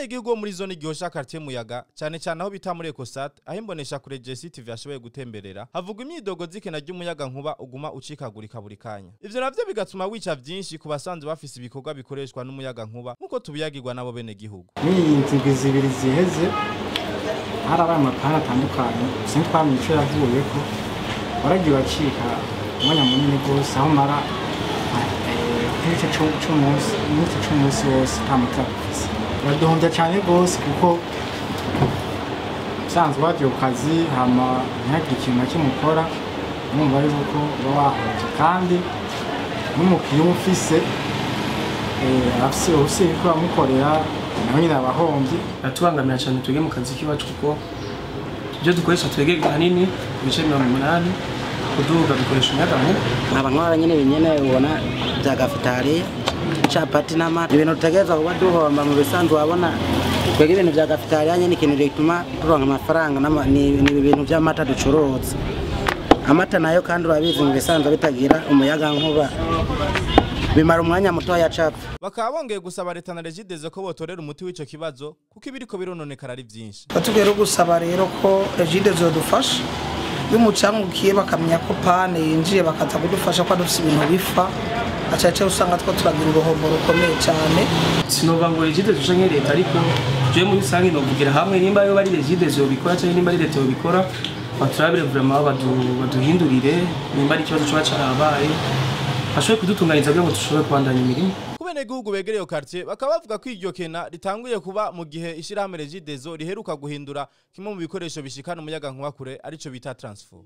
abanyagihugu bo muri zone Gihosha quartier Muyaga cyane cyane aho bita muri Ecosat aho imbonesha kure JCTV yashoboye gutemberera havugwa imyidogo zikena ry'umuyaga nkuba uguma ucikagurika buri kanya. Ivyo navyo bigatuma wica vyinshi ku basanzwe bafise ibikorwa bikoreshwa n'umuyaga nkuba nkuko tubiyagirwa nabo bene gihugu. N'inzigwi zibiri ziheze harabaye amapara atandukanye sinzi kwa mico yavuye ko baragiye bacika umwanya munini gose aho mara igice cy'umunsi wose nta mutaka ufise baraduhombya cyane gose kuko usanzwe wagiye ku kazi hama ntihagire ikintu na kimwe ukora numva yuko uba wahombye kandi n'umukiriya ufise afise uruhushya ko bamukorera nawe nyine abahombye atubangamira cyane twege mu kazi kiwacu kuko ibyo dukoresha twege hanini ibice 80 kuduga bikoresha umuyaga nkuba abantu baranyene binyene ubona bya gafitari capati n'amata ibintu tutegeza kuba duhomba mu bisanzwe wabona twege ibintu bya gafitari yanye n'ikintu gituma turonka amafaranga ni ibintu by'amata ducuruza amata nayo kandi urabizi mu bisanzwe bitagira umuyaga nkuba bimara umwanya muto ya capfa bakaba bongeye gusaba leta na Regideze ko botorera umuti w'ico kibazo kuko ibiriko birononekara ari byinshi. Batubwira gusaba rero ko Regideze yodufasha y'umucangukiye bakamenya ko pane yinjiye bakaza kudufasha ko dufite ibintu bifa acace usanga two turagira uruhombo rukomeye cyane. Sinova ngo Regideze ushange leta ariko je muri sangi no kugira hamwe nimba yo bari Regideze yobikora cyane nimba ari leta yobikora baturabire vraiment baduhindurire nimba ari ikibazo cyo cyarabaye ashobora kudutunganiza byo ngo dushobore kwandanya imirimo. Kubene gihugu begereye yo quartier bakaba bavuga ko iryo kena ritanguye kuba mu gihe ishirahamwe Regideze riheruka guhindura kimwe mu bikoresho bishikana umuyaga nkuba kure arico bita transfo.